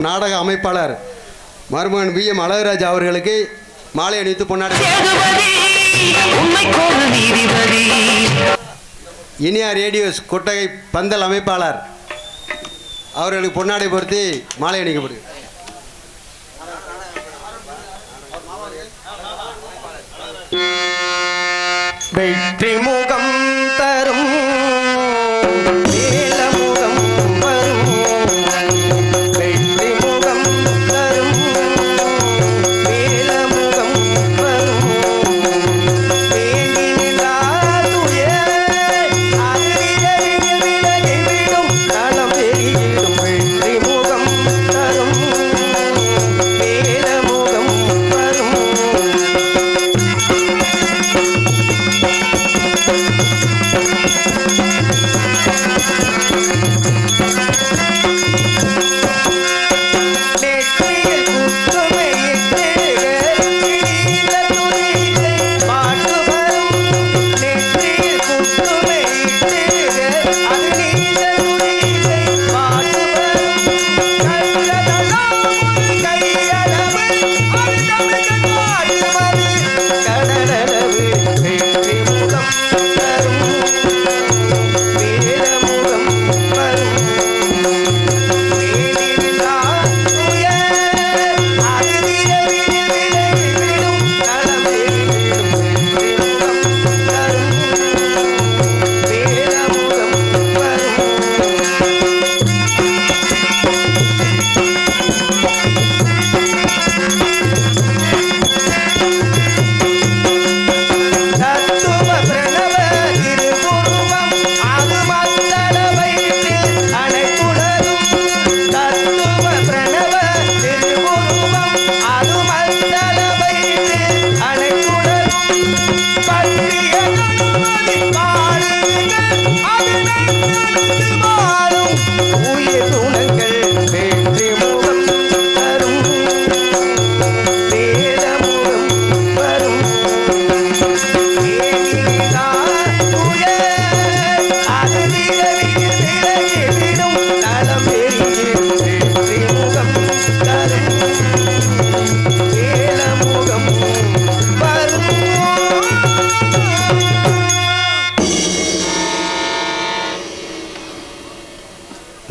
நாடக அமைப்பாளர் மருமகன் வி எம் அழகராஜ் அவர்களுக்கு மாலை அணிவித்து பொன்னாடை. இனியா ரேடியோஸ் கொட்டகை பந்தல் அமைப்பாளர் அவர்களுக்கு பொன்னாடை பொருத்தி மாலை அணிக்கப்படுகிறது. வெற்றி முகம் தரும்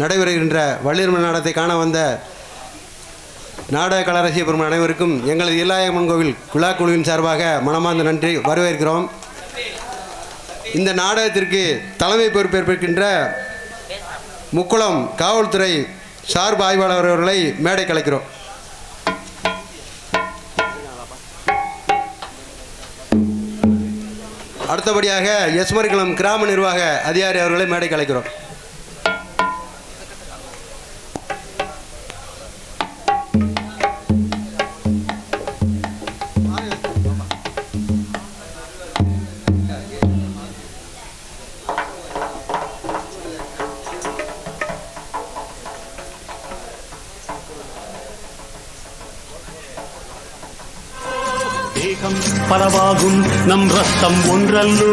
நடைபெறுகின்ற வள்ளியம்மன் நாடகத்தை காண வந்த நாடக கலரசிய பெருமை அனைவருக்கும் எங்களது இல்லாயம்மன் கோவில் குழா குழுவின் சார்பாக மனமார்ந்த நன்றி வரவேற்கிறோம். இந்த நாடகத்திற்கு தலைமை பொறுப்பேற்கின்ற முக்குளம் காவல்துறை சார்பு ஆய்வாளர் அவர்களை மேடை கலைக்கிறோம். அடுத்தபடியாக எஸ்மரிக்குளம் கிராம நிர்வாக அதிகாரி அவர்களை மேடை கலைக்கிறோம். பலவாகும் நம் ரத்தம் ஒன்றல்லோ,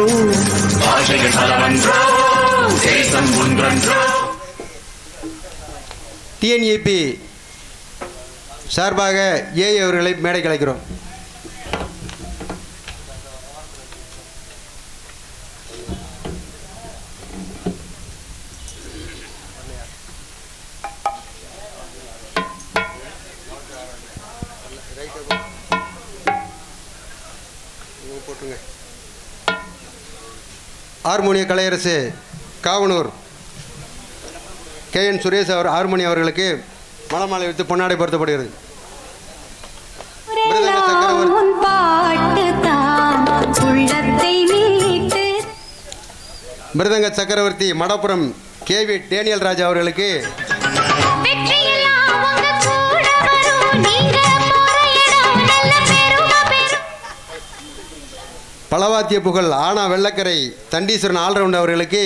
டிஎன்இபி சார்பாக ஏ அவர்களை மேடை கலைக்கிறோம். ஹார்மோனிய கலையரசு காவனூர் KN சுரேஷ் அவர் ஹார்மோனி அவர்களுக்கு மலமாலை வைத்து பொன்னாடை பொருத்தப்படுகிறது. மிருதங்க சக்கரவர்த்தி மடப்புரம் KV டேனியல் ராஜா அவர்களுக்கு பலவாத்திய புகழ் ஆனா வெள்ளக்கரை தண்டீஸ்வரன் ஆல்ரவுண்ட் அவர்களுக்கு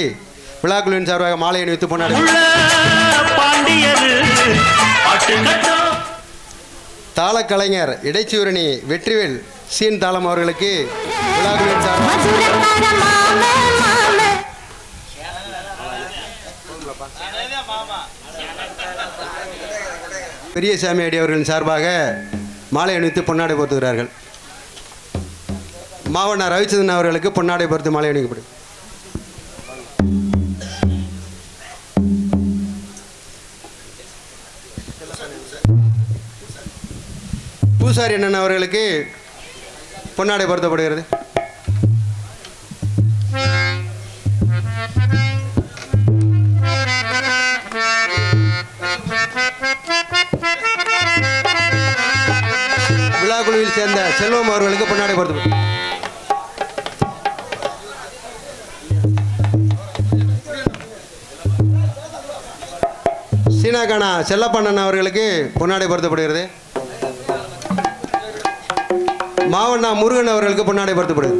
விழாக்குழுவின் சார்பாக மாலை அணிவித்து பொன்னாடை. தாளக்கலைஞர் இடைச்சூரணி வெற்றிவேல் சீன் தாளம் அவர்களுக்கு விழாக்குழுவின் சார்பாக பெரியசாமி அடி அவர்களின் சார்பாக மாலை அணிவித்து பொன்னாடை போர்த்துகிறார்கள். மாவண்ணா ரவிச்சந்திரன் அவர்களுக்கு பொன்னாடை பொறுத்து மாலை அணிவிக்கப்படும். பூசாரி அண்ணன் அவர்களுக்கு பொன்னாடை பொருத்தப்படுகிறது. விழாக்குழுவில் சேர்ந்த செல்வம் அவர்களுக்கு பொன்னாடை பொருத்தப்படும். சீனாக்கானா செல்லப்பண்ணன் அவர்களுக்கு பொன்னாடை பொருத்தப்படுகிறது. மாவண்ணா முருகன் அவர்களுக்கு பொன்னாடை பொருத்தப்படுகிறது.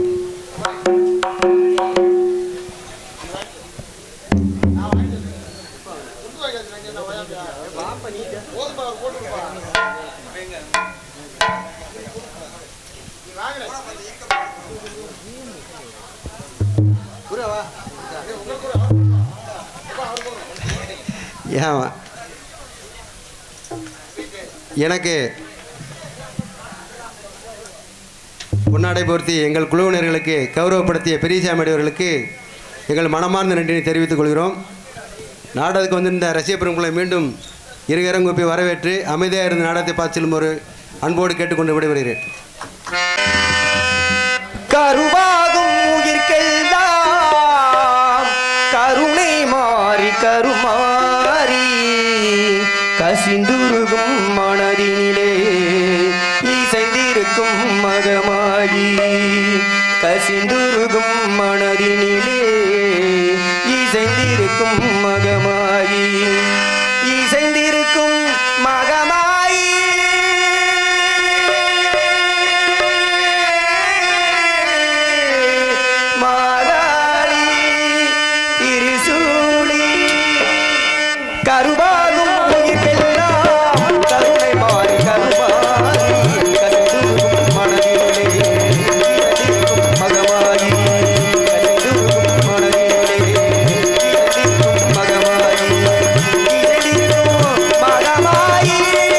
ஏன் எனக்கு பொன்னாடை போர்த்தி எங்கள் குழுவினர்களுக்கு கௌரவப்படுத்திய பெரியசாமி அவர்களுக்கு எங்கள் மனமார்ந்த நன்றியை தெரிவித்துக் கொள்கிறோம். நாடகத்துக்கு வந்திருந்த ரசிக பெருமக்களை மீண்டும் இருகரங்குப்பி வரவேற்று அமைதியாக இருந்த நாடகத்தை பார்த்து செல்லும் ஒரு அன்போடு கேட்டுக்கொண்டு விடைபெறுகிறேன். கருவாகும் உயிர்க்கெல்லாம் கருணை மாறி கருமாறி கசிந்துருகும் மனதினிலே இசைந்திருக்கும் மகமாகி கசிந்துருகும் மனதினிலே இசைந்திருக்கும் மகமாகி இசைந்திருக்கும் மகமாயி மாகாளி திருசூலி கருவாகும் உயிர்க்கெல்லாம் கருணை மாறி கருமாறி கசிந்துருகும் மனதினிலே இசைந்திருக்கும் மகமாயி கசிந்துருகும் மனதினிலே இசைந்திருக்கும் மகமாயி இசைந்திருக்கும் மகமாயி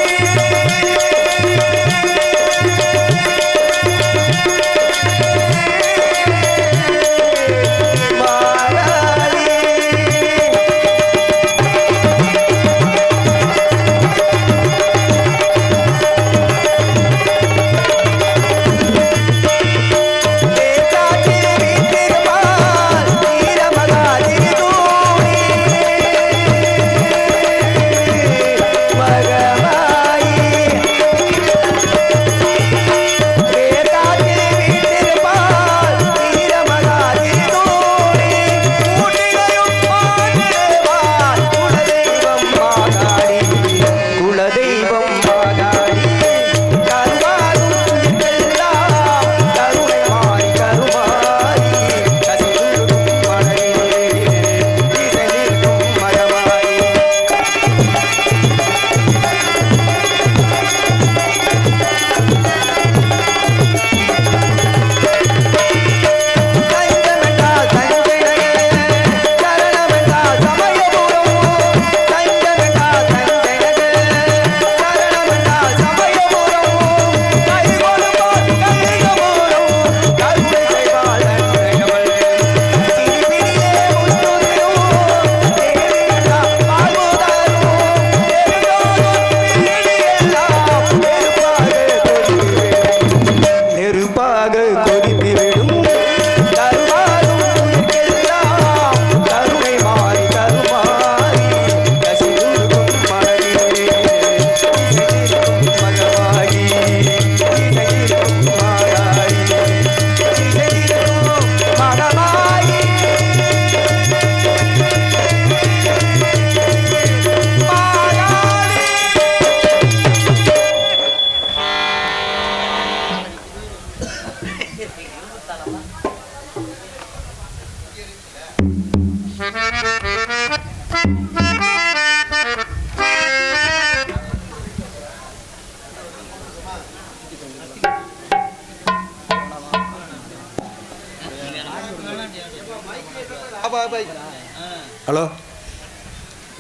ஹலோ,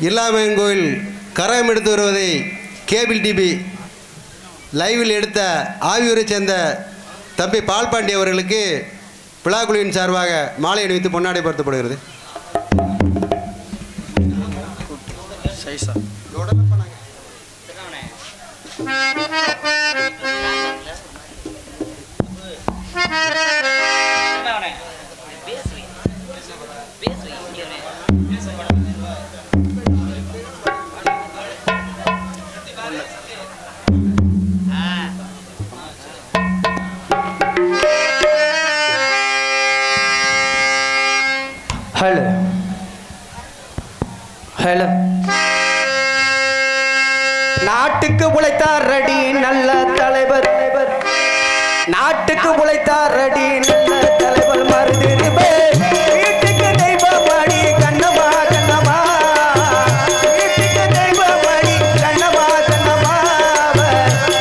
இல்லாமையன் கோயில் கரம் எடுத்து வருவதை கேபிள் டிவி லைவில் எடுத்த ஆவியூரை சேர்ந்த தம்பி பால்பாண்டி அவர்களுக்கு விழாக்குழுவின் சார்பாக மாலை அணிவித்து பொன்னாடை படுத்தப்படுகிறது. Hello hello. நாட்டுக்கு உழைத்தார் ரெடி நல்ல தலைவர், நாட்டுக்கு உழைத்தார் ரெடி நல்ல தலைவர் மருதிருப்பே. வீட்டுக்கு தெய்வமணி கண்ணம்மா கண்ணம்மா, வீட்டுக்கு தெய்வமணி கண்ணம்மா கண்ணம்மா,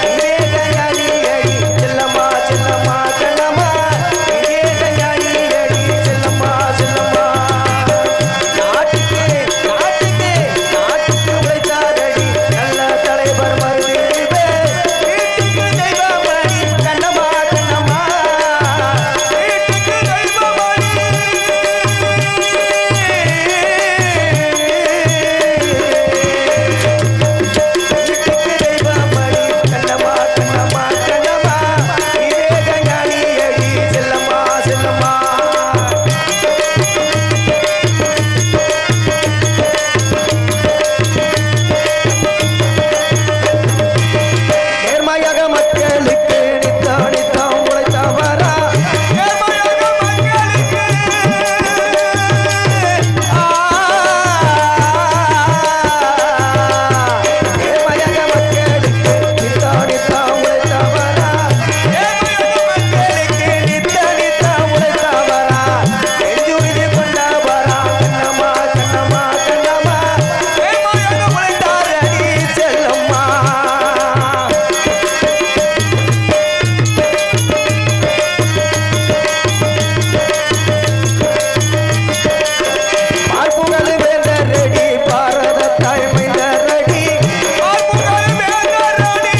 விவேகஞானி அடி செல்லம்மா செல்லம்மா கண்ணம்மா, விவேகஞானி அடி செல்லம்மா செல்லம்மா. நாட்டுக்கு நாட்டுக்கு நாட்டுக்கு உழைத்தார் அடி நல்ல தலைவர் மருதிருப்பே. வீட்டுக்கு தெய்வமணி கண்ணம்மா கண்ணம்மா, வீட்டுக்கு தெய்வமணி. வீட்டுக்கு தெய்வமணி கண்ணம்மா கண்ணம்மா கண்ணம்மா, விவேகஞானி அடி செல்லம்மா செல்லம்மா. நேர்மையாக மக்களுக்கு நித்தம் நித்தம் உழைத்தவரா, நேர்மையாக மக்களுக்கு நேர்மையாக மக்களுக்கு நித்தம் நித்தம் உழைத்தவரா, நேர்மையாக மக்களுக்கு நித்தம் நித்தம் உழைத்தவரா, நெஞ்சுறுதி கொண்டவரா கண்ணம்மா கண்ணம்மா கண்ணம்மா, நேர்மையாக உழைத்தார் அடி செல்லம்மா. பார்ப்புகள் வேந்தர் ரெடி பாரத தாய்மைந்தர் ரெடி, பார்ப்புகள் வேந்தர் ரெடி.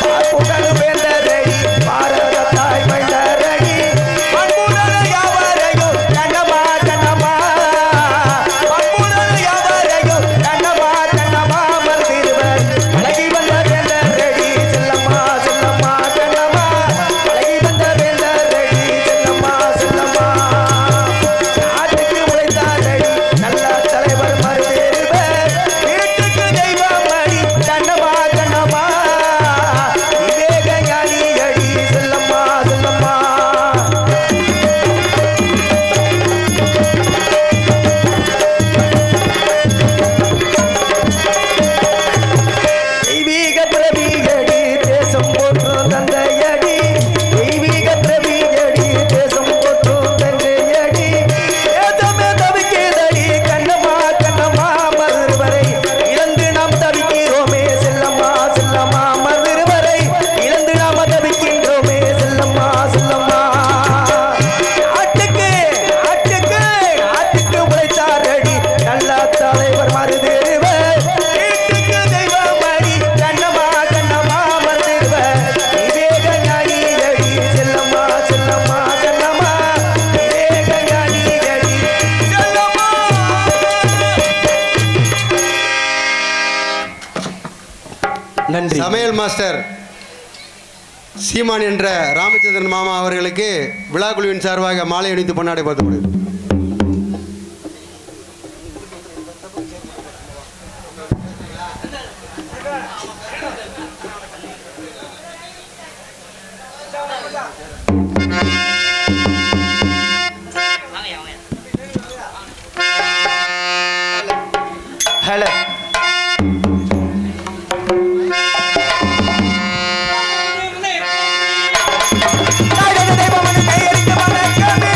பார்ப்புகள் வேந்தர் ரெடி பாரத தாய்மைந்தர் ரெடி, பண்புடன் யாவரையும் கண்ணம்மா கண்ணம்மா, பண்புடன் யாவரையும் கண்ணம்மா கண்ணம்மா மறந்திடுவர். பழகி வந்த வேந்தர் ரெடி செல்லம்மா செல்லம்மா கண்ணம்மா, பழகி வந்த வேந்தர் ரெடி செல்லம்மா செல்லம்மா. நாட்டுக்கு உழைத்தார் ரெடி நல்ல தலைவர் மருதிருவர். வீட்டுக்கு தெய்வமணி கண்ணம்மா கண்ணம்மா, விவேகஞானி அடி செல்லம்மா செல்லம்மா. தெய்வீக பிரபியடி தேசம் போற்றும் தந்தையடி, தெய்வீக பிரபியடி தேசம் போற்றும் தந்தையடி, தேசமே தவிக்கிறதடி கண்ணம்மா கண்ணம்மா மருவரை இழந்து நாம் தவிக்கிறோமே செல்லம்மா செல்லம்மா, மருவரை இழந்து நாம் தவிக்கின்றோமே செல்லம்மா செல்லம்மா. நாட்டுக்கு நாட்டுக்கு நாட்டுக்கு உழைத்தார் அடி நல்ல தலைவர் மருதிருவர். வீட்டுக்கு தெய்வமணி கண்ணம்மா கண்ணம்மா மருதிருவர். விவேகஞானி அடி செல்லம்மா செல்லம்மா கண்ணம்மா, விவேகஞானி அடி செல்லம்மா. நன்றி. சமையல் மாஸ்டர் சீமான் என்ற ராமச்சந்திரன் மாமா அவர்களுக்கு விழாக்குழுவின் சார்பாக மாலை அணிவித்து பொன்னாடை படுத்தப்படுகிறது. ஹலோ. தெய்வமணி கையெழுத்து வணக்கமே,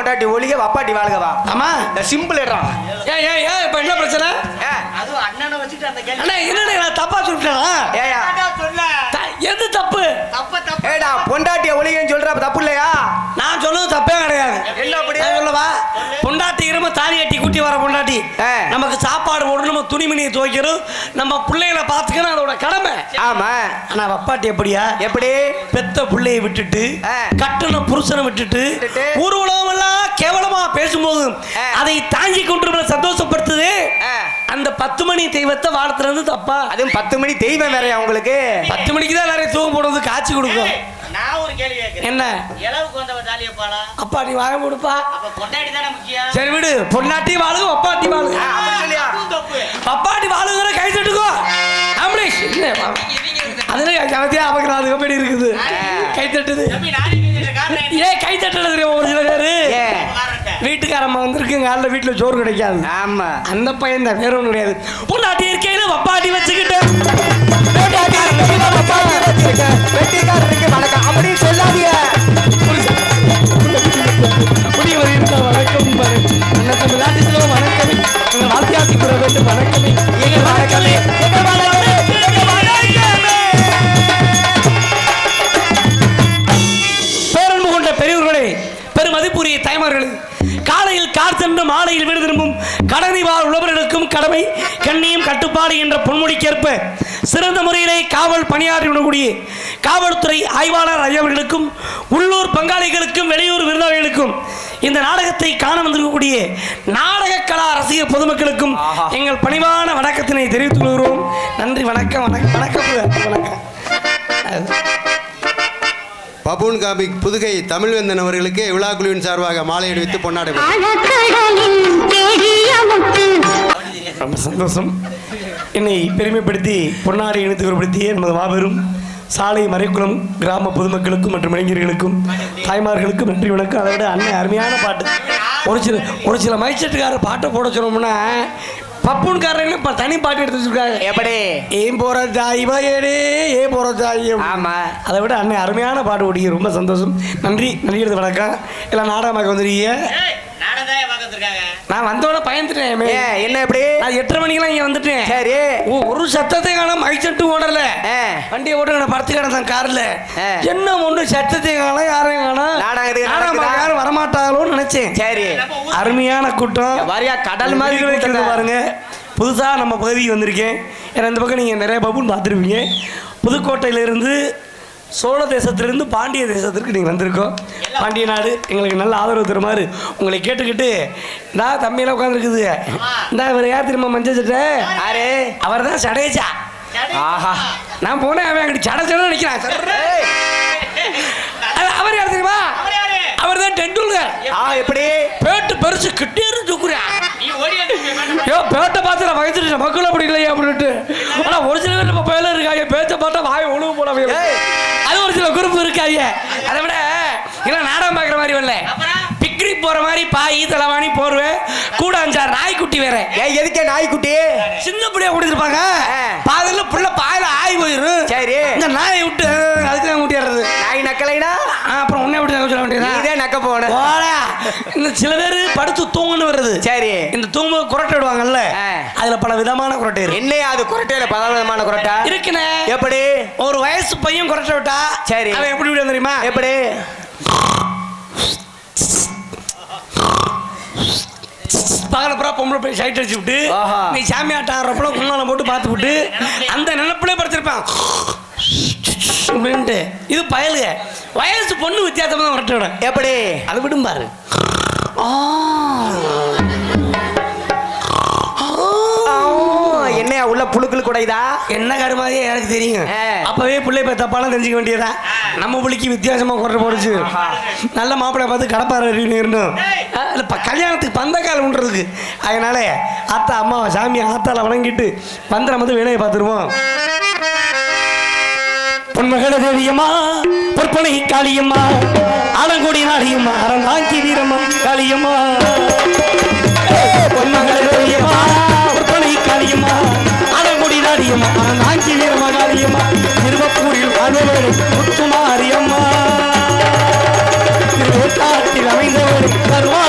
பொண்டாட்டி ஒளிக வப்பாட்டி வாழ்கவா ஆமா இந்த சிம்பிள் இடம் ஏய் ஏய் ஏய் இப்ப என்ன பிரச்சனை அதுவும் அண்ணனை வச்சுட்டு அந்த கேள்வி அண்ணா என்னடா நான் தப்பா சொல்லிட்டேனா ஏயா சொல்ல எது தப்பு தப்ப ஏடா பொண்டாட்டிய ஒளிகன்னு சொல்ற தப்பு இல்லையா நான் சொல்றது தப்பே கிடையாது என்ன அப்படி நான் சொல்லவா பொண்டாட்டி இரும தாலி கட்டி கூட்டி வர பொண்டாட்டி நமக்கு சாப்பாடு போடணும் நம்ம துணிமணியை துவைக்கணும் நம்ம பிள்ளைகளை பார்த்துக்கணும் அதோட கடமை ஆமா ஆனா வப்பாட்டி எப்படியா எப்படி பெத்த பிள்ளையை விட்டுட்டு கட்டுன புருஷனை விட்டுட்டு ஊர் உலகம் எல்லாம் கேவலமா பேசும்போது அதை தாங்கி கொண்டு சந்தோஷப்படுத்துது அந்த 10 மணி தெய்வத்தை வாழ்த்துறது தப்பா அதுவும் 10 மணி தெய்வம் வேறையா உங்களுக்கு 10 மணிக்கு தான் நிறைய தூங்க போடுறது காய்ச்சி கொடுக்கும் நான் ஒரு கேள்வி கேட்கிறேன் என்ன இளவுக்கு வந்தவ தாலியை பாலா அப்பா நீ வாங்க கொடுப்பா அப்ப பொண்டாட்டி தானே முக்கியம் சரி விடு பொன்னாட்டி வாழுங்க அப்பாட்டி வாழுங்க அப்படி சொல்லியா அதுவும் தப்பு அப்பாட்டி வாழுங்கிற கை தட்டுக்கோ ஆம்பளேஷ் அதுல ஜாத்தியா அவங்க அது எப்படி இருக்குது கை தட்டுது தம்பி நானே கேட்கிற காரணம் ஏன் கை தட்டுறது தெரியுமா ஒரு சில பேரு காரணம் வீட்டுக்காரம்மா வந்திருக்கு காலைல வீட்டுல சோறு கிடைக்காது ஆமா அந்த பையன் தான் வேற ஒன்றும் கிடையாது பொன்னாட்டி இருக்கையில வப்பாட்டி வச்சுக்கிட்டு வெட்டிக்காரருக்கு வணக்கம் அப்படி சொல்லாதீங்க புதியவர் இருந்தால் வணக்கம் பாரு அண்ணன் விளையாட்டுல வணக்கமே எங்கள் வாத்தியாசி கூற வேண்டும் வணக்கமே எங்கள் வணக்கமே பேரன்பு கொண்ட பெரியவர்களே பெருமதிப்புரிய தாய்மார்களே காலையில் கார் சென்று மாலையில் வீடு திரும்பும் கடனை வாழ் உழவர்களுக்கும் கடமை கண்ணியம் கட்டுப்பாடு என்ற பொன்மொழிக்கேற்ப சிறந்த முறையிலே காவல் பணியாற்றிவிடக்கூடிய காவல்துறை ஆய்வாளர் ஐயவர்களுக்கும் உள்ளூர் பங்காளிகளுக்கும் வெளியூர் விருந்தாளிகளுக்கும் இந்த நாடகத்தை காண வந்திருக்கக்கூடிய நாடக கலா ரசிக பொதுமக்களுக்கும் எங்கள் பணிவான வணக்கத்தினை தெரிவித்துக் கொள்கிறோம். நன்றி வணக்கம் வணக்கம் வணக்கம் வணக்கம். பபூன் காமிக் புதுகை தமிழ்வேந்தன் அவர்களுக்கு விழா குழுவின் சார்பாக மாலை அணிவித்து பொன்னாடை ரொம்ப சந்தோஷம். என்னை பெருமைப்படுத்தி பொன்னாடை இணைத்து குறிப்பிடுத்திய நமது மாபெரும் சாலை மறைக்குளம் கிராம பொதுமக்களுக்கும் மற்றும் இளைஞர்களுக்கும் தாய்மார்களுக்கும் நன்றி வணக்கம். அதை விட அண்ணன் அருமையான பாட்டு ஒரு சில மைச்சட்டுக்காரர் பாட்டை போட சொன்னோம்னா பப்புன்காரங்க இப்போ தனி பாட்டு எடுத்து வச்சிருக்காங்க. எப்படி ஏன் போற ஜாயிபாயடே ஏன் போற ஜாயம். ஆமா அதை விட அண்ணன் அருமையான பாட்டு ஓடிய ரொம்ப சந்தோஷம். நன்றி நன்றி எடுத்து வணக்கம். எல்லாம் நாடகமாக வந்துருக்கீங்க. நான் வந்தோட பயந்துட்டேன். என்ன எப்படி நான் 8:30 மணிக்கெல்லாம் இங்கே வந்துட்டேன். சரி ஒரு சத்தத்தை காணோம் மைச்சட்டு ஓடல வண்டியை ஓட்டு நான் படுத்து கிடந்தேன் கார்ல. என்ன ஒன்று சத்தத்தை காணோம் யாரையும் காணோம் நாடகம் யாரும் வரமாட்டாங்களோன்னு நினைச்சேன். சரி அருமையான கூட்டம் வரையா கடல் மாதிரி வைக்கிறது பாருங்க. புதுசாக நம்ம பகுதிக்கு வந்திருக்கேன். ஏன்னா இந்த பக்கம் நீங்கள் நிறைய பப்புன்னு பார்த்துருப்பீங்க. புதுக்கோட்டையிலிருந்து சோழ தேசத்திலிருந்து பாண்டிய தேசத்திற்கு நீங்கள் வந்திருக்கோம். பாண்டிய நாடு எங்களுக்கு நல்ல ஆதரவு தருமாறு உங்களை கேட்டுக்கிட்டு நான் தம்பியெல்லாம் உட்காந்துருக்குது. இந்த இவர் யார் திரும்ப மஞ்சள் சட்டை யாரு அவர் தான் சடேஜா. ஆஹா நான் போனேன் அவன் அங்கிட்டு சட சட நிற்கிறான். அவர் யார் தெரியுமா? அவர் தான் டெண்டுல்கர். எப்படி பேட்டு பெருசு கிட்டே தூக்குறேன். பேட்டை பார்த்து நான் வயசுட்டு மக்கள் அப்படி இல்லையா அப்படின்ட்டு. ஆனால் ஒரு சில பேர் நம்ம பேரில் இருக்காங்க பேச்சை பார்த்தா வாய் ஒழுங்கு போட அது ஒரு சில குரூப் இருக்காங்க. அதை விட இல்லை நாடகம் பார்க்குற மாதிரி வரல பிக்னிக் போகிற மாதிரி பாய் தலைவாணி போர்வேன் கூட 5-6 நாய்க்குட்டி வேற. எதுக்கே நாய்க்குட்டி சின்ன பிள்ளைய கொடுத்துருப்பாங்க. பாதில் புள்ள பாயில ஆய் போயிடும். சரி இந்த நாயை விட்டு அதுக்கு தான் கூட்டிடுறது. நாய் நக்கலைனா அப்புறம் உன்னை விட்டு சொல்ல வேண்டியதா இதே நக்க போன இந்த சில பேர் படுத்து தூங்குன்னு வருது. சரி இந்த தூங்கு குரட்டை விடுவாங்கல்ல அதுல பல விதமான குரட்டை இருக்கு. என்னையா அது குரட்டையில பல விதமான குரட்டை இருக்குண்ணே. எப்படி ஒரு வயசு பையன் குரட்டை விட்டா சரி அவன் எப்படி விட தெரியுமா? எப்படி பகலப்புறா பொம்பளை போய் சைட் அடிச்சு விட்டு நீ சாமி ஆட்டம் ஆடுறப்பல குண்ணாலம் போட்டு பார்த்து விட்டு அந்த நினைப்பிலே படுத்திருப்பான் அப்படின்ட்டு. இது பயலுக வயசு பொண்ணு வித்தியாசமா தான் வரட்ட விட எப்படி அது விடும் பாரு. என்னையா உள்ள புழுக்கள் கூடையதா என்ன கருமாதியே எனக்கு தெரியும். அப்பவே பிள்ளை போய் தப்பாலாம் தெரிஞ்சுக்க வேண்டியதா. நம்ம பிள்ளைக்கு வித்தியாசமா குறை போடுச்சு. நல்ல மாப்பிள்ளை பார்த்து கடப்பாறை இருந்தோம் கல்யாணத்துக்கு பந்தக்கால் உண்றதுக்கு. அதனால ஆத்தா அம்மாவை சாமியை ஆத்தால வணங்கிட்டு பந்திரம் வந்து வேலையை பார்த்துருவோம். பொன்மகள தேவியம்மா பொற்பனை காளியம்மா ஆலங்குடி நாளியம்மா அறந்தாங்கி வீரம்மா காளியம்மா பொன்மகள தேவியம்மா பொற்பனை காளியம்மா ஆலங்குடி நாளியம்மா அறந்தாங்கி வீரம்மா காளியம்மா திருவப்பூரில் வாழ்ந்தவரை முத்துமாரியம்மா திருவேட்டாட்டில் அமைந்தவரை தருவா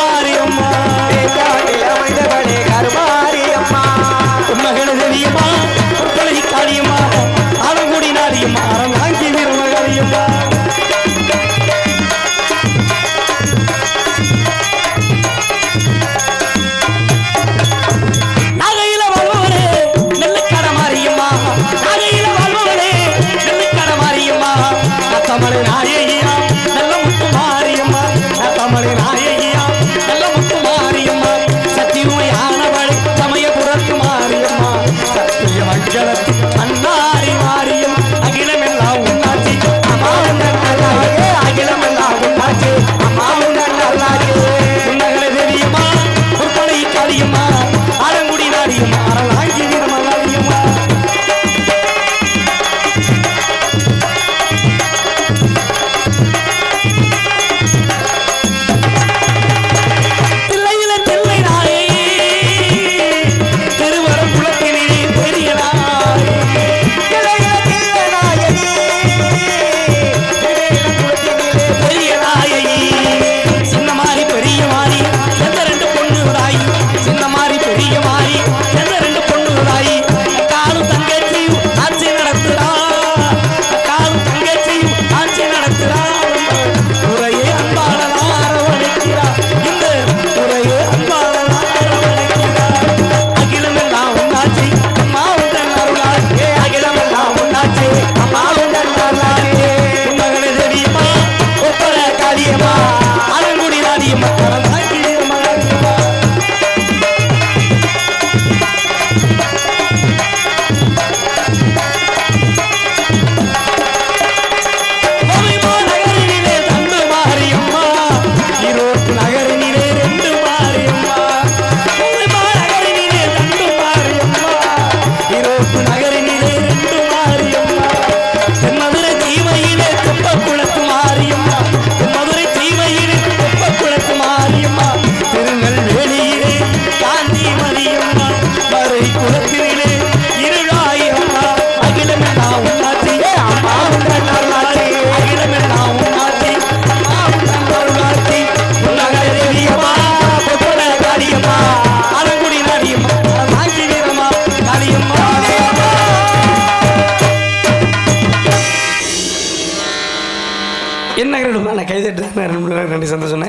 நன்றி சந்தோஷம்.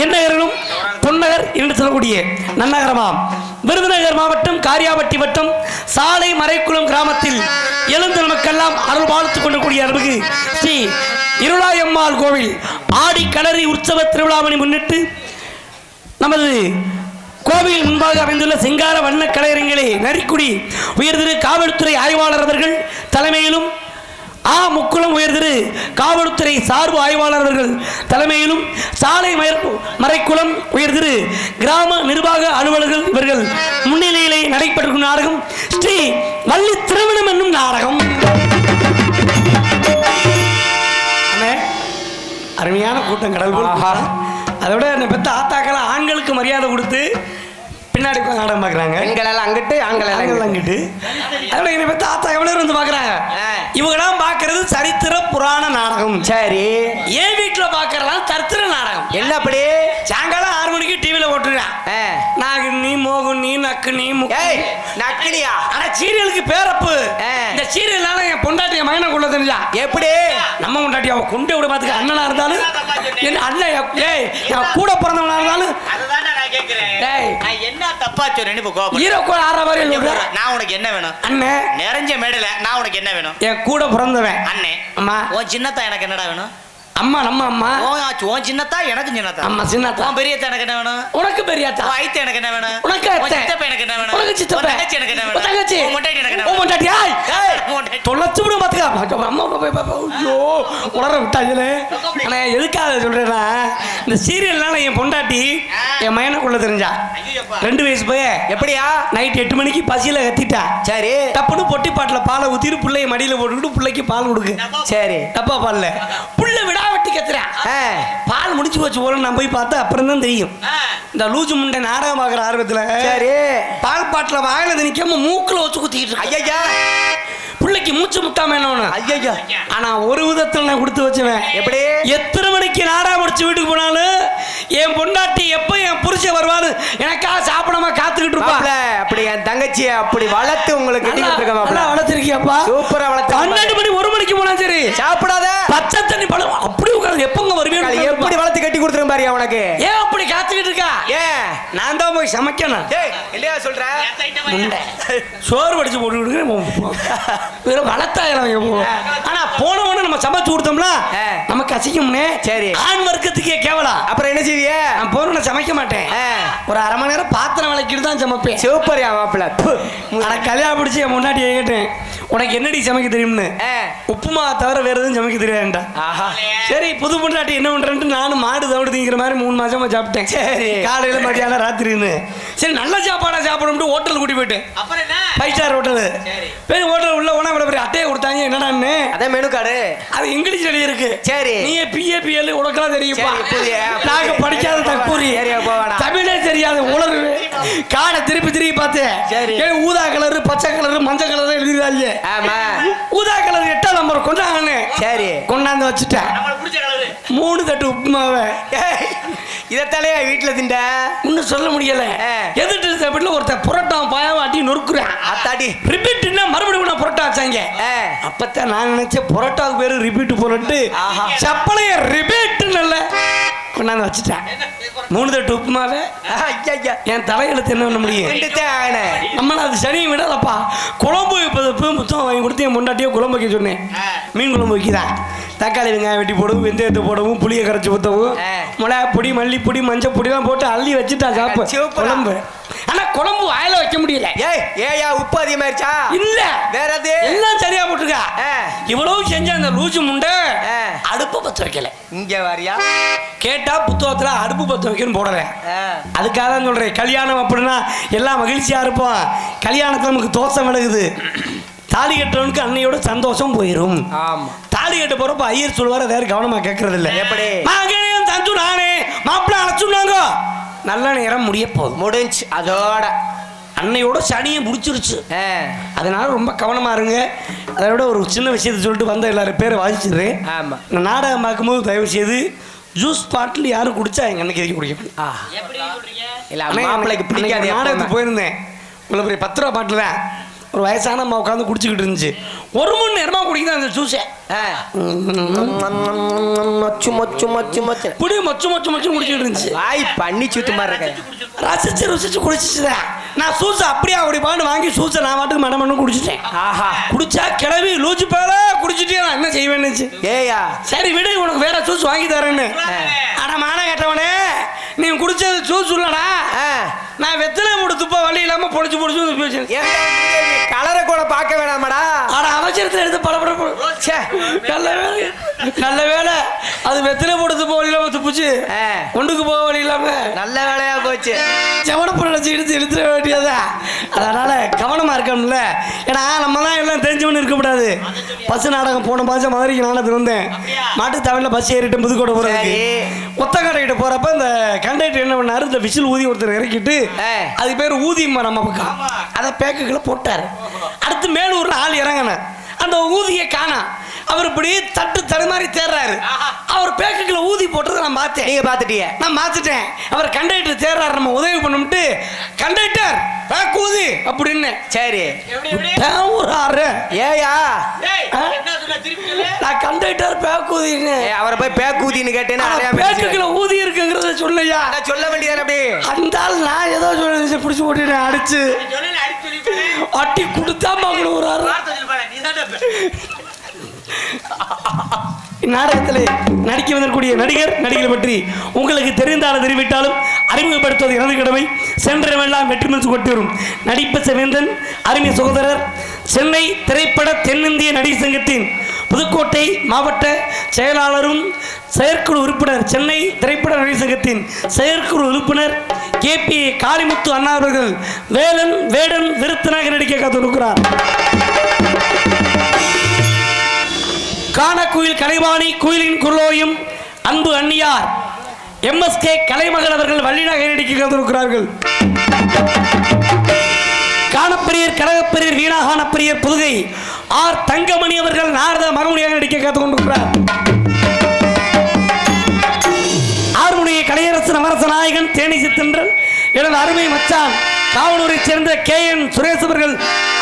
என்ன நகரம்? பொன்னகர் என்று சொல்லக்கூடிய நன்னகரமாம் விருதுநகர் மாவட்டம் காரியாபட்டி வட்டம் சாலை மறைக்குளம் கிராமத்தில் எழுந்த நமக்கெல்லாம் அருள் வாழ்த்துக் கொண்டிருக்கூடிய அருள்மிகு ஸ்ரீ இருளாயம்மாள் கோவில் ஆடி களரி உற்சவ திருவிழாவினை முன்னிட்டு நமது கோவில் முன்பாக அமைந்துள்ள சிங்கார வண்ண கலையரங்கிலே நரிக்குடி உயர்திரு காவல்துறை ஆய்வாளர் அவர்கள் தலைமையிலும் முக்குளம் உயர்திரு காவல்துறை சார்பு ஆய்வாளர் அவர்கள் தலைமையிலும் சாலை மறைக்குளம் உயர்திரு கிராம நிர்வாக அலுவலர்கள் இவர்கள் முன்னிலையிலே நடைபெற்ற நாடகம் ஸ்ரீ வள்ளி திருமணம் என்னும் நாடகம். அருமையான கூட்டம் கடல். அதோட என்னை பெற்ற ஆத்தாக்கள் ஆண்களுக்கு மரியாதை கொடுத்து பின்னாடி நாடகம் பார்க்குறாங்க. பெண்களெல்லாம் அங்கிட்டு ஆண்கள் அங்கிட்டு. அதோட என்னை பெற்ற ஆத்தா எவ்வளோ வந்து பார்க்குறாங்க. இவங்கெல்லாம் பார்க்கறது சரித்திர புராண நாடகம். சரி, என் வீட்டில் பார்க்கறதெல்லாம் சரித்திர நாடகம். என்ன அப்படி? சாயங்காலம் 6 மணிக்கு டிவியில் போட்டுருக்கான். நாகினி மோகினி நக்கினி நக்கினியா? ஆனா சீரியலுக்கு பேரப்பு. இந்த சீரியல்னால என் பொண்டாட்டி என் மகனை கொள்ள தெரிஞ்சா. எப்படி? நம்ம பொண்டாட்டி அவன் கொண்டு விட பார்த்துக்க. அண்ணனா இருந்தாலும் என் அண்ணன் கூட பிறந்தவனா இருந்தாலும் என்ன தப்பா சொல்றேன்னு நான் உனக்கு என்ன வேணும்? அண்ணன் நிறைஞ்ச மேடல நான் உனக்கு என்ன வேணும்? என் கூட பிறந்தவன் அண்ணே. அம்மா உன் சின்னத்தா எனக்கு என்னடா வேணும்? அம்மா நம்ம அம்மா. உன் சின்னத்தா எனக்கு சின்னத்தா. அம்மா சின்னத்தா. உன் பெரியத்தா எனக்கு என்ன வேணும்? உனக்கு பெரியத்தா. உன் ஐத்த எனக்கு என்ன வேணும்? உனக்கு அத்தை. சித்தப்பா எனக்கு என்ன வேணும்? உனக்கு சித்தப்பா. தங்கச்சி எனக்கு என்ன வேணும்? தங்கச்சி. உன் மொட்டாட்டி எனக்கு என்ன வேணும்? உன் மொட்டாட்டி. மொட்டாட்டி தொலைச்சு விடு பாத்துக்க. அம்மா ஐயோ உளற விட்டாங்களே. ஆனா எதுக்காக சொல்றேன்னா இந்த சீரியல்னால என் பொண்டாட்டி என் மயனுக்குள்ள தெரிஞ்சா. 2 வயசு போய் எப்படியா நைட் 8 மணிக்கு பசியில கத்திட்டா. சரி, டப்புனு பொட்டி பாட்டில் பாலை ஊத்திட்டு பிள்ளைய மடியில போட்டுக்கிட்டு பிள்ளைக்கு பால் கொடுக்கு. சரி, டப்பா பால்ல புள்ள விடா வெட்டி கத்துறேன். பால் முடிச்சு போச்சு போல நான் போய் பார்த்தா அப்புறம் தான் தெரியும். இந்த லூஜு முண்டை நாடகம் பார்க்குற ஆர்வத்தில் சரி பால் பாட்டில் வாயில திணிக்காம மூக்கில் வச்சு குத்திக்கிட்டு இருக்கு. ஐயா பிள்ளைக்கு மூச்சு முட்டாம என்ன? ஐயா ஆனா ஒரு விதத்தில் நான் கொடுத்து வச்சுவேன். எப்படி? எத்தனை மணிக்கு நாடகம் முடிச்சு வீட்டுக்கு போனாலும் என் பொண்டாட்டி எப்ப என் புருஷன் வருவாரு எனக்கா சாப்பிடாம காத்துக்கிட்டு இருப்பாப்ல. அப்படி என் தங்கச்சியை அப்படி வளர்த்து உங்களுக்கு வளர்த்துருக்கியாப்பா? சூப்பரா வளர்த்து. 12 மணி 1 மணிக்கு போனா சரி சாப்பிடாத பச்சை தண்ணி பழம் அப்படி உட்காந்து எப்பங்க வருவீங்க? எப்படி வளர்த்து கட்டி கொடுத்துருங்க பாரு அவனுக்கு. ஏன் அப்படி காத்துக்கிட்டு இருக்கா? ஏன் நான் தான் போய் சமைக்கணும். இல்லையா சொல்ற? சோறு வடிச்சு போட்டு வெறும் வளர்த்தாயிரம். ஆனா போனவன நம்ம சமைச்சு கொடுத்தோம்ல நமக்கு அசிக்கும்னே. சரி, ஆண் வர்க்கத்துக்கே கேவலம். அப்புறம் என்ன செய்விய? நான் போன சமைக்க மாட்டேன். ஒரு 1/2 மணி நேரம் பாத்திரம் விளக்கிட்டு தான் சமைப்பேன். சூப்பர் மாப்பிள்ள. ஆனா கல்யாணம் பிடிச்சி என் முன்னாடி கேட்டேன் உனக்கு என்னடி சமைக்க தெரியும்னு. உப்புமா தவிர வேற எதுவும் சமைக்க தெரியாதுண்டா. சரி, புது பொண்டாட்டி என்ன பண்றேன்ட்டு நானும் மாடு தவிடு திங்கிற மாதிரி 3 மாசமா சாப்பிட்டேன். சரி, காலையில மத்தியானம் ராத்திரின்னு. சரி, நல்ல சாப்பாடா சாப்பிடும் ஹோட்டல் கூட்டி போயிட்டேன். 5 ஸ்டார் ஹோட்டல். பெரிய ஹோட்டல் உள்ள போனா பெரிய அட்டையை கொடுத்தாங்க. என்னடான்னு அதான் மெனு கார்டு. அது இங்கிலீஷ் எழுதி இருக்கு. சரி, நீ PAPL உனக்கெல்லாம் தெரியுமா? நாங்க படிக்காத தக்கூரி தமிழே தெரியாது உலரு காடை திருப்பி பார்த்தேன். ஊதா கலரு பச்சை கலரு மஞ்சள் கலரு எழுதிருக்காங்க. ஊதா கலர் 8ஆம் நம்பர் கொண்டாங்கன்னு. சரி, கொண்டாந்து வச்சுட்டேன். 3 தட்டு உப்புமாவை இதத்தாலே வீட்டுல திண்ட இன்னும் சொல்ல முடியல. எதிர்த்து ஒருத்தர் புரோட்டா பாயாவை அட்டி நொறுக்குறேன். அத்தாடி ரிப்பீட்னா மறுபடியும் புரோட்டா வச்சாங்க. அப்பத்தான் நான் நினைச்சேன் புரோட்டாவுக்கு பேரு ரிப்பீட் போட்டு சப்பளைய ரிப்பீட் நல்ல கொண்டாந்து வச்சுட்டேன். 3 தட்டு உப்புமாவே என் தலையெழுத்து என்ன பண்ண முடியும்? நம்மள அது சனி விடலப்பா. குழம்பு வைப்பதற்கு முத்தம் வாங்கி கொடுத்து என் முண்டாட்டியோ குழம்பு வைக்க சொன்னேன். மீன் குழம்பு வைக்கிறேன். தக்காளி வெங்காயம் வெட்டி போடவும் வெந்தயத்தை போடவும் புளியை கரைச்சி ஊற்றவும் மிளகா பொடி மல்லிப்பொடி மஞ்சள் பொடிலாம் போட்டு அள்ளி வச்சுட்டா சாப்பிடு குழம்பு. ஆனா குழம்பு வாயில வைக்க முடியல. ஏயா உப்பு அதிகமாயிருச்சா? இல்ல வேற எது? எல்லாம் சரியா போட்டுருக்கா. இவ்வளவு செஞ்ச அந்த லூசு முண்டை அடுப்பு பத்த வைக்கல. இங்க வாரியா? கேட்டா புத்தகத்துல அடுப்பு பத்த வைக்கணும் போடல. அதுக்காக தான் சொல்றேன், கல்யாணம் அப்படின்னா எல்லாம் மகிழ்ச்சியா இருப்போம். கல்யாணத்துல நமக்கு தோசை விலகுது. தாலி கட்டுறவனுக்கு அன்னையோட சந்தோஷம் போயிரும். ஆமா. தாலி கட்ட போறப்ப ஐயர் சொல்லுவார வேற கவனமா கேட்கறது இல்ல. எப்படி? மகனையும் தந்து நானே மாப்பிள்ள அழைச்சுனாங்க. நல்ல நேரம் முடிய போகுது. முடிஞ்சு அதோட அன்னையோட சனியை முடிச்சிருச்சு. அதனால ரொம்ப கவனமா இருங்க. அதை விட ஒரு சின்ன விஷயத்தை சொல்லிட்டு வந்த எல்லாரும் பேரை வாசிச்சிடுறேன். ஆமா. நான் நாடகம் பார்க்கும்போது தயவு செய்து ஜூஸ் பாட்டில் யாரும் குடிச்சா எங்க அன்னைக்கு எதுக்கு குடிக்க இல்ல மாப்பிள்ளைக்கு பிடிக்காது. நாடகத்துக்கு போயிருந்தேன். இவ்வளோ பெரிய 10 ரூபா பாட்டில் தான் ஒரு வயசான அம்மா உட்காந்து குடிச்சுக்கிட்டு இருந்துச்சு. 1 மணி நேரமா குடிக்குதான் அந்த ஜூஸை. மொச்சு மொச்சு மொச்சு மொச்சு புடி மொச்சு மொச்சு மொச்சு குடிச்சுக்கிட்டு இருந்துச்சு. வாய் பண்ணி சுத்து மாதிரி இருக்க. ரசிச்சு ருசிச்சு குடிச்சிச்சுதான். நான் சூசை அப்படியே அப்படி பாண்டு வாங்கி சூசை நான் பாட்டுக்கு மனம் குடிச்சிட்டேன். ஆஹா. குடிச்சா கிளவி லூச்சு பேர குடிச்சிட்டே நான் என்ன செய்வேன்னு. ஏயா சரி விடு, உனக்கு வேற ஜூஸ் வாங்கி தரேன்னு. அட மான கேட்டவனே, நீ குடிச்சது ஜூஸ் இல்லடா, நான் வெத்தலை மூடு துப்ப வழி இல்லாம பொடிச்சு பொடிச்சு கலரை கூட பார்க்க வேணாமடா. ஆனா அவசரத்தில் எடுத்து படப்பட நல்ல வேலை அது வெத்தலை போட்டு துப்ப வழி இல்லாம துப்புச்சு. ஒன்றுக்கு போக வழி இல்லாம நல்ல வேலையா போச்சு. செவனப்பட வச்சு எடுத்து எடுத்துட வேண்டியதா. அதனால கவனமா இருக்கணும்ல. ஏன்னா நம்ம தான் எல்லாம் தெரிஞ்சவனு இருக்கக்கூடாது. பஸ் நாடகம் போன மாதம் மதுரைக்கு நாடகத்துக்கு வந்தேன். மாட்டு தமிழ்ல பஸ் ஏறிட்டு புதுக்கோட்டை போறதுக்கு ஒத்தக்கடைக்கிட்ட போறப்ப இந்த கண்டக்டர் என்ன பண்ணாரு, இந்த விசில் ஊதி ஒருத்தர் இறக்கிட்டு அது பேர் ஊதி நம்ம பக்கம் அதை பேக்குகளை போட்டாரு. அடுத்து மேலூர்ல ஆள் இறங்கின அந்த ஊதியை காணா. அவர் இப்படி தட்டு தடுமாறி தேர்றாரு. அவர் பேக்குகளை ஊதி போட்டதை நான் பார்த்தேன். நீங்க பார்த்துட்டீங்க? நான் பார்த்துட்டேன். அவர் கண்டக்டர் தேர்றாரு, நம்ம உதவி பண்ணிட்டு கண்டக்டர் பேக் ஊதி அப்படின்னு. சரி ஒரு ஆறு ஏயா நான் கண்டக்டர் பேக் ஊதின்னு அவரை போய் பேக் ஊதின்னு கேட்டேன்னா பேக்குகளை ஊதி இருக்குங்கிறத சொல்லையா சொல்ல வேண்டியது. அப்படி அந்த நான் ஏதோ சொல்லி பிடிச்சி போட்டு அடிச்சு அட்டி கொடுத்தா மகன் ஒரு ஆறு. நாடகத்தில் நடிக்க வந்திருக்கூடிய நடிகர் நடிகர் பற்றி உங்களுக்கு தெரிந்தாலும் தெரிவித்தாலும் அறிமுகப்படுத்துவது எனது கடமை. சென்றவெல்லாம் வெற்றி மனசு கொட்டி வரும் நடிப்ப செவேந்தன் அருமை சகோதரர், சென்னை திரைப்பட தென்னிந்திய நடிகர் சங்கத்தின் புதுக்கோட்டை மாவட்ட செயலாளரும் செயற்குழு உறுப்பினர், சென்னை திரைப்பட நடிகர் சங்கத்தின் செயற்குழு உறுப்பினர் KP காளிமுத்து அண்ணா அவர்கள் வேலன் வேடன் விருத்தனாக நடிக்க காத்திருக்கிறார். காணக்குயில் கலைவாணி குயிலின் குரலோயும் அன்பு அன்னியார் MSK கலைமகள் அவர்கள் வள்ளினாக நடிக்க காத்திருக்கிறார்கள். காணப்பிரியர் கழகப்பிரியர் வீணாகானப்பிரியர் புதுகை R தங்கமணி அவர்கள் நாரத மகமுடியாக நடிக்க காத்துக் கொண்டிருக்கிறார். ஆறுமுனைய கலையரசு நவரச நாயகன் தேனி சித்தன்றன் எனது அருமை மச்சான் காவலூரை சேர்ந்த KN சுரேஷ் அவர்கள்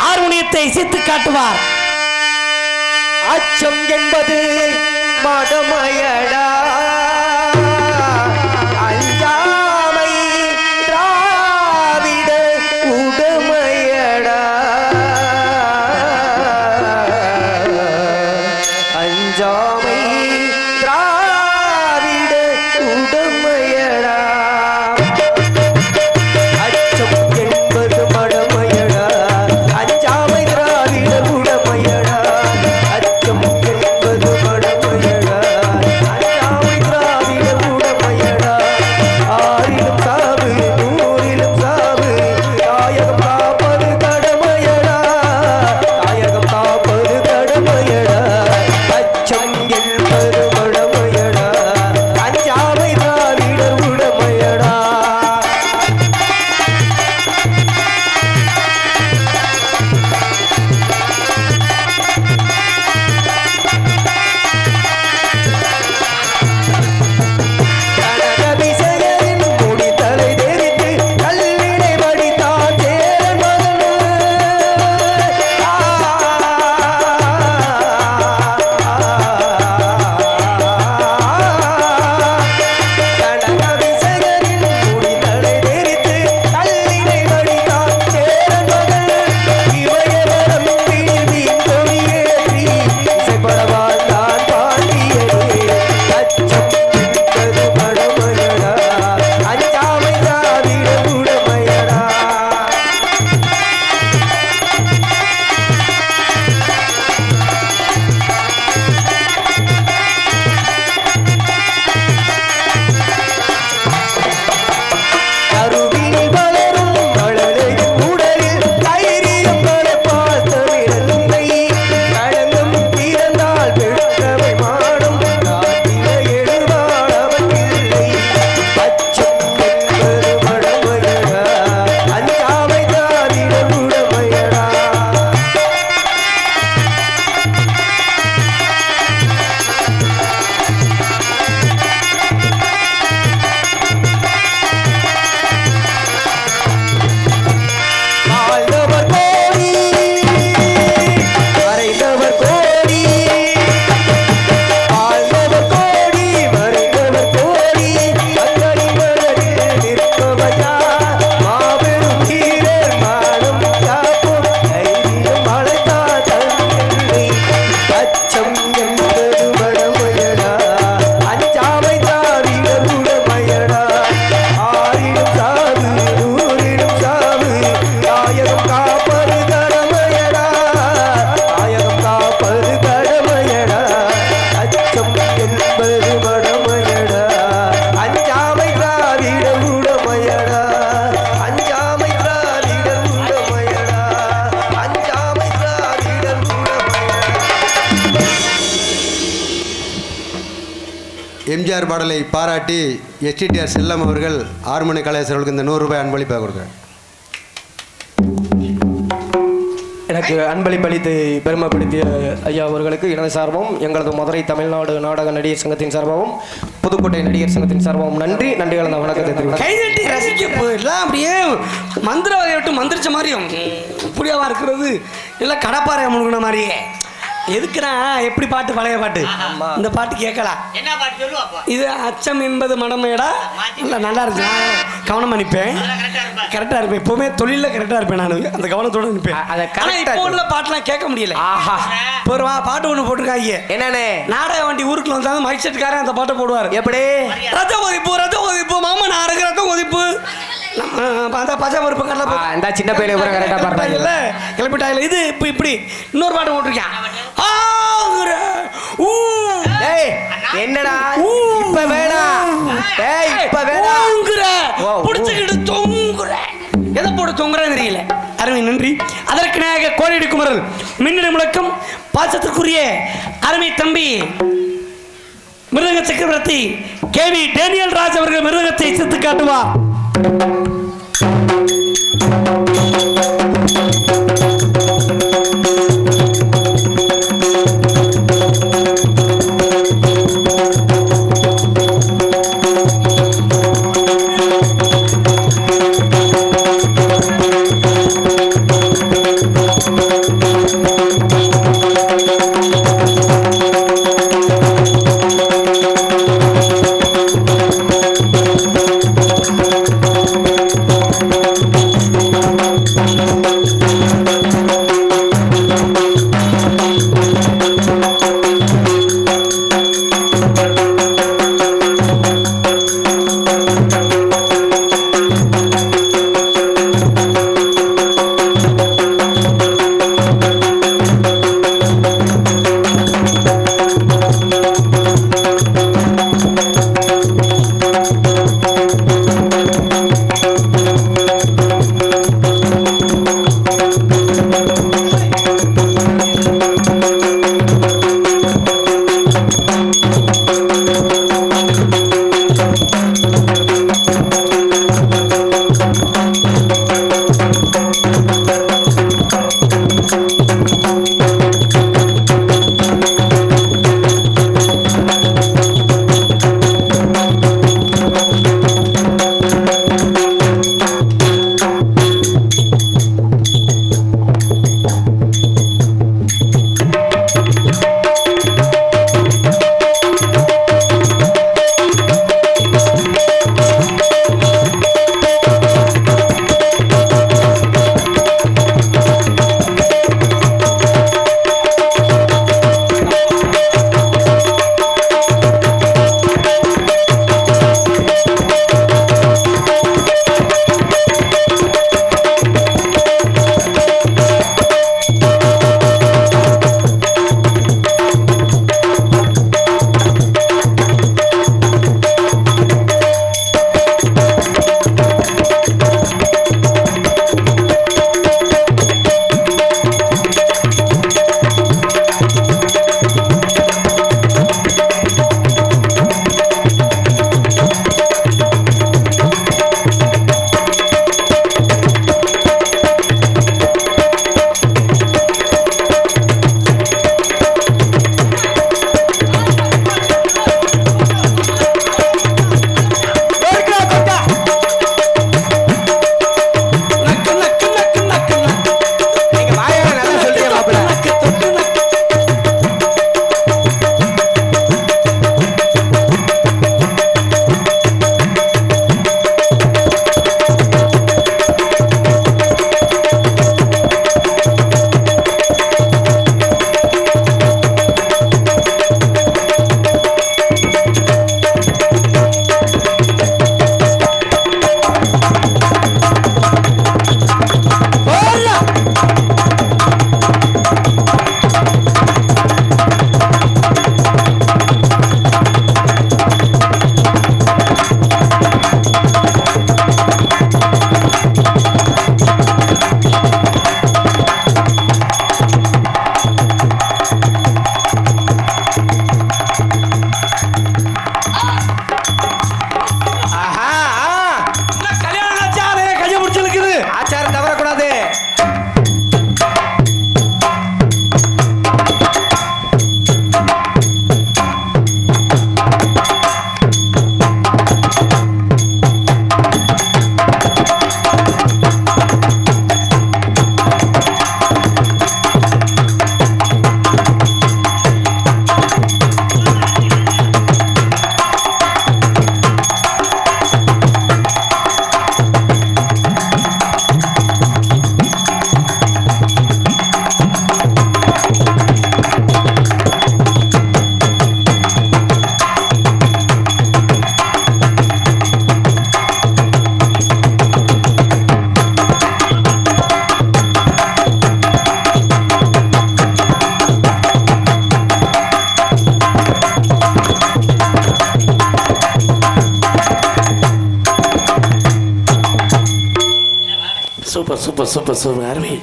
ஆறுமுனியத்தை இசைத்து காட்டுவார். அச்சம் என்பது மடமையடா, அஞ்சாமை திராவிட உடமையடா, அஞ்சாமை திராவிட உடமையடா, அச்சம் என்பது மடமையடா, அஞ்சாமை திராவிட உடமையடா, அச்சம் என்பது மடமையடா, அஞ்சாமை திராவிட எம்ஜிஆர் பாடலை பாராட்டி எஸ்டிடிஆர் செல்லம் அவர்கள் ஆறுமணி கலைஞர்களுக்கு இந்த 100 ரூபாய் அன்பளிப்பாக கொடுக்குறேன். எனக்கு அன்பளிப்பளித்து பெருமைப்படுத்திய ஐயா அவர்களுக்கு எனது சார்பும் எங்களது மதுரை தமிழ்நாடு நாடக நடிகர் சங்கத்தின் சார்பாகவும் புதுக்கோட்டை நடிகர் சங்கத்தின் சார்பாகவும் நன்றி கலந்த வணக்கத்தை தெரிவிக்கிறேன். கைதட்டி ரசிக்க போயிடலாம். அப்படியே மந்திரவாதியை விட்டு மந்திரிச்ச மாதிரியும் புரியாவா இருக்கிறது இல்லை கடப்பாறை முழுகின மாதிரியே. எதுக்குன்னா எப்படி பாட்டு பழைய பாட்டு இந்த பாட்டு கேட்கலாம். என்ன பாட்டு சொல்லுவா அப்போ? இது அச்சம் என்பது மடமையடா. இல்லை நல்லா இருக்கு. நான் கவனமாக நிற்பேன். கரெக்டாக இருப்பேன். எப்போவுமே தொழிலில் கரெக்டாக இருப்பேன். நான் அந்த கவனத்தோடு நிற்பேன். அதை இப்போ உள்ள பாட்டுலாம் கேட்க முடியல. ஆஹா இப்போ ஒரு பாட்டு ஒன்று போட்டிருக்காங்க. என்னன்னு நாடக வண்டி ஊருக்குள்ள வந்தாலும் மைக் செட்டுக்காரன் அந்த பாட்டை போடுவார். எப்படி ரத்த ஒதிப்பு மாமா நான் ரத்த ஒதிப்பு அந்த பச்சை பருப்பு கடலை இந்த சின்ன பையனை கூட கரெக்டாக பாடுறாங்கல்ல கிளப்பிட்டாயில. இது இப்போ இப்படி இன்னொரு பாட்டு போட்டிருக்கேன். என்னடா இப்ப வேணாம். இப்ப வேணாம் புடிச்சுக்கிட்டு தொங்குற எதை போட்டு தொங்குறேன்னு தெரியல. அருமை நன்றி. அதற்கு நாயக கோடிடி குமரல் மின்னணு முழக்கம் பாசத்திற்குரிய அருமை தம்பி மிருதங்க சக்கரவர்த்தி கேவி டேனியல் ராஜ் அவர்கள் மிருதங்கத்தை சித்து காட்டுவார். சூப்பர் சூப்பர் சூப்பர் சூப்பர் அருமை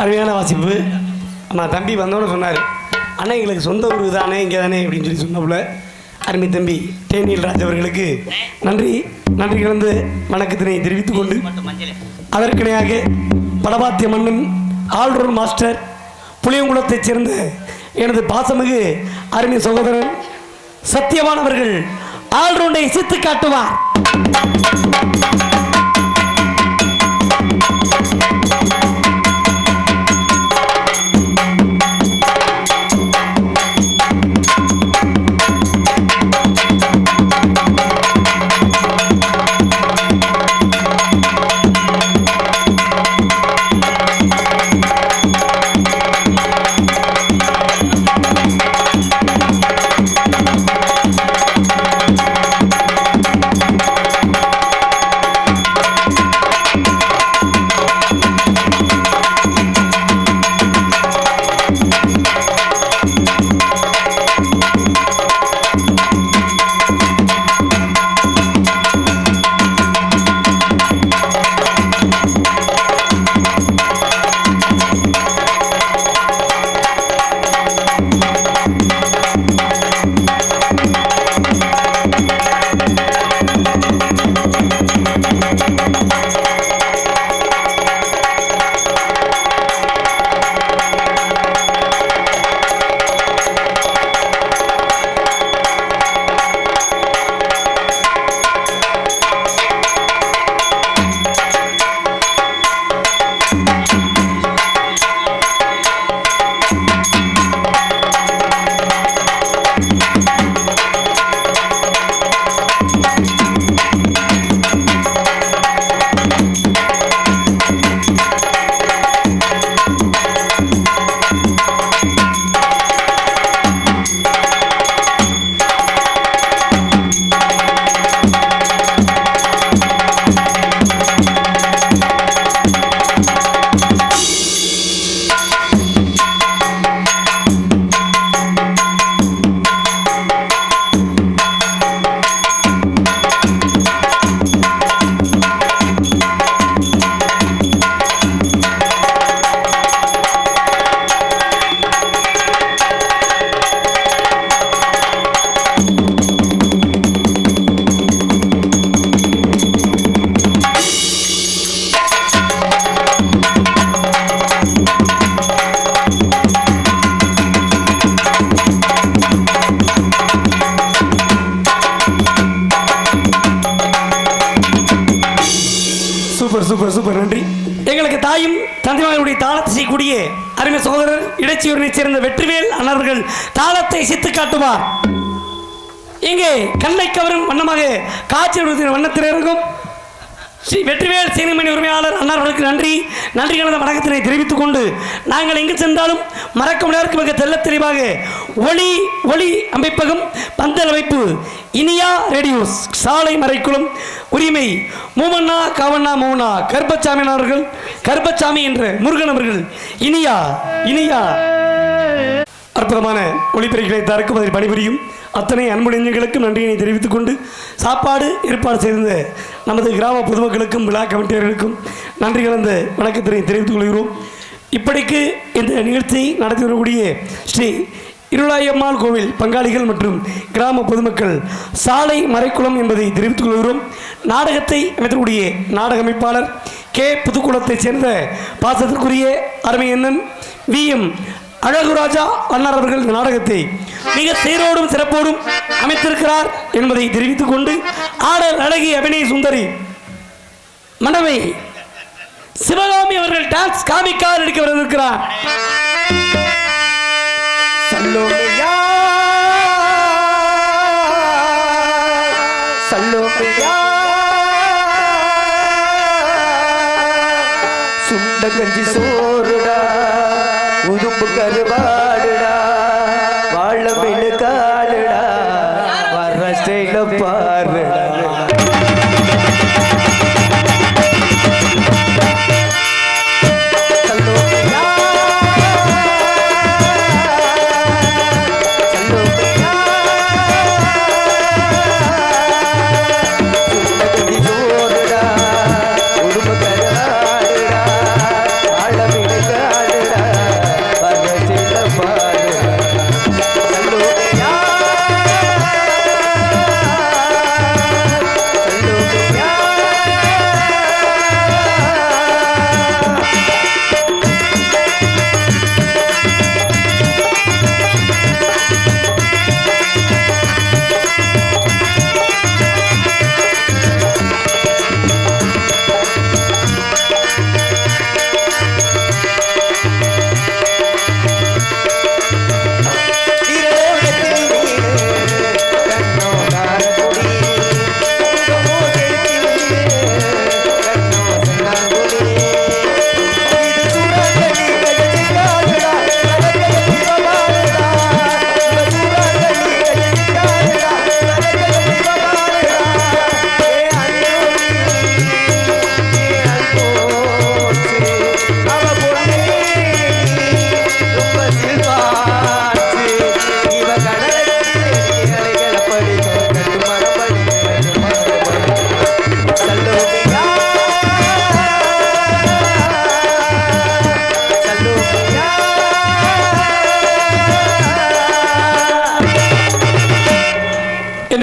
அருமையான வாசிப்பு. நம்ம தம்பி வந்தோன்னு சொன்னார், அண்ணா எங்களுக்கு சொந்த ஊர் தானே, இங்கே தானே அப்படின்னு சொல்லி சொன்னபோல அருமை தம்பி தேனியல் ராஜ் அவர்களுக்கு நன்றி கலந்து வணக்கத்தினை தெரிவித்துக் கொண்டு அதற்கிணையாக படபாத்திய மன்னன் ஆல்ரவுண்ட் மாஸ்டர் புளியங்குளத்தைச் சேர்ந்த எனது பாசமிகு அருமை சகோதரன் சத்தியவான் அவர்கள் ஆல்ரவுண்டை இசைத்து காட்டுவார். சூப்பர் சூப்பர் நன்றி. எங்களுக்கு தாயும் தந்தைமாருடைய தாளத்தை செய்யக்கூடிய அருமை சகோதரர் இடைச்சியூரனை சேர்ந்த வெற்றிவேல் அண்ணர்கள் தாளத்தை சித்து காட்டுவார். இங்கே கண்ணை கவரும் வண்ணமாக காட்சி வண்ணத்தில் இருக்கும் ஸ்ரீ வெற்றிவேல் சீனிமணி உரிமையாளர் அண்ணர்களுக்கு நன்றி கலந்த வணக்கத்தினை தெரிவித்துக் கொண்டு நாங்கள் எங்கு சென்றாலும் மறக்க முடியாத மிக தெல்ல தெளிவாக ஒளி அமைப்பகம் பந்தல் அமைப்பு இனியா ரேடியோஸ் சாலை மறைக்குளம் உரிமை மூமண்ணா காவண்ணா மௌனா கருப்பசாமி என்ற முருகன் அவர்கள் இனியா அற்புதமான ஒளிப்பெருக்களை தரக்குவதில் பணிபுரியும் அத்தனை அன்பு நெஞ்சங்களுக்கும் நன்றியினை தெரிவித்துக் கொண்டு சாப்பாடு ஏற்பாடு செய்திருந்த நமது கிராம பொதுமக்களுக்கும் விழா கமிட்டியர்களுக்கும் நன்றி கலந்த வணக்கத்தினை தெரிவித்துக் கொள்கிறோம். இப்படிக்கு இந்த நிகழ்ச்சியை நடத்தி வரக்கூடிய ஸ்ரீ இருளாயம்மாள் கோவில் பங்காளிகள் மற்றும் கிராம பொதுமக்கள் சாலை மறைக்குளம் என்பதை தெரிவித்துக் கொள்கிறோம். நாடகத்தை அமைத்தக்கூடிய நாடக அமைப்பாளர் கே புதுக்குளத்தைச் சேர்ந்த பாசத்திற்குரிய அருமையண்ணன் VM அழகுராஜா அண்ணர் அவர்கள் இந்த நாடகத்தை மிக சீரோடும் சிறப்போடும் அமைத்திருக்கிறார் என்பதை தெரிவித்துக் கொண்டு ஆடல் அழகி அபிநய சுந்தரி மண்டவை சிவகாமி அவர்கள் டான்ஸ் காமிக்கால் எடுக்க வரவிருக்கிறார். சுண்ட கஞ்சி சோறுடா உதும்பு கருவாடுடா வாழ மீனு காலுடா வர்ற ஸ்டைல பாருடா.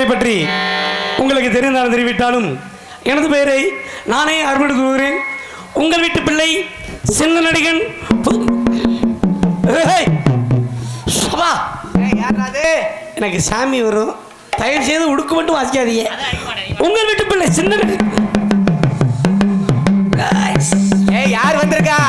புதுக்கோட்டை பற்றி உங்களுக்கு தெரிந்தாலும் தெரிவித்தாலும் எனது பெயரை நானே அறிமுகப்படுத்திக் கொள்கிறேன். உங்கள் வீட்டு பிள்ளை சின்ன நடிகன் எனக்கு சாமி வரும். தயவு செய்து உடுக்கு மட்டும் வாசிக்காதீங்க. உங்கள் வீட்டு பிள்ளை சின்ன யார் வந்திருக்கா?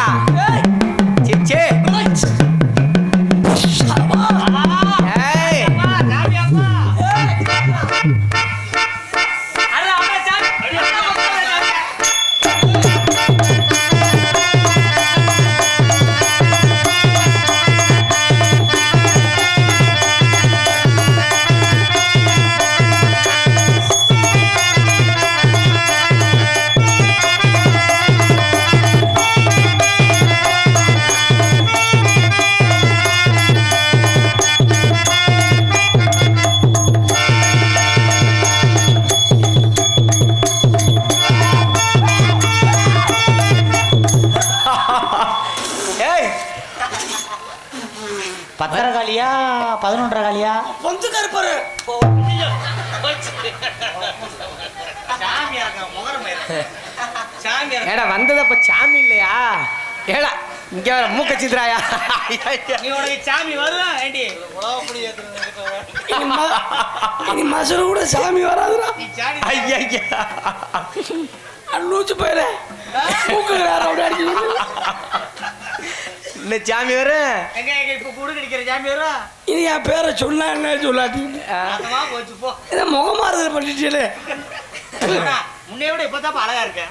பத்தரை காலியா 11:30 காலியா பொந்து கருப்பாரு ஏடா வந்தது அப்ப சாமி இல்லையா? ஏடா இங்க வர மூக்க சித்ராயா நீ உனக்கு சாமி வருதா ஏண்டி இனி மசரு கூட சாமி வராதுடா. ஐயா அண்ணூச்சு போயிட மூக்கு அடிச்சு இந்த சாமி வர எங்க இப்ப குடு கிடைக்கிற சாமி வரும். இனி என் பேரை சொன்னா என்ன சொல்லாட்டி போச்சு போ. இதை முகமாறுதல் பண்ணிட்டே முன்னைய விட இப்பதான் அழகா இருக்க.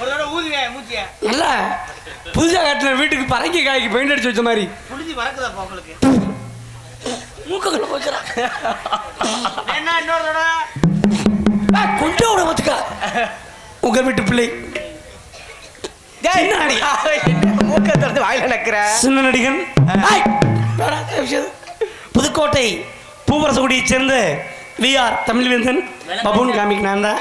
ஒரு தடவை ஊதுவே மூச்சிய நல்லா புதுசா கட்டின வீட்டுக்கு பறங்கி காய்க்கு பெயிண்ட் அடிச்சு வச்ச மாதிரி புளிஞ்சு பறக்குதாப்பா உங்களுக்கு. மூக்குள்ள போச்சுடா. என்ன இன்னொரு தடவை கொஞ்சம் விட பார்த்துக்கா. உங்கள் வீட்டு பிள்ளை மூக்க திறந்து வாயில நக்கிற சின்ன நடிகன் புதுக்கோட்டை பூவரசகுடியைச் சேர்ந்த VR தமிழ்வேந்தன் பபூன் காமிக் நான் தான்.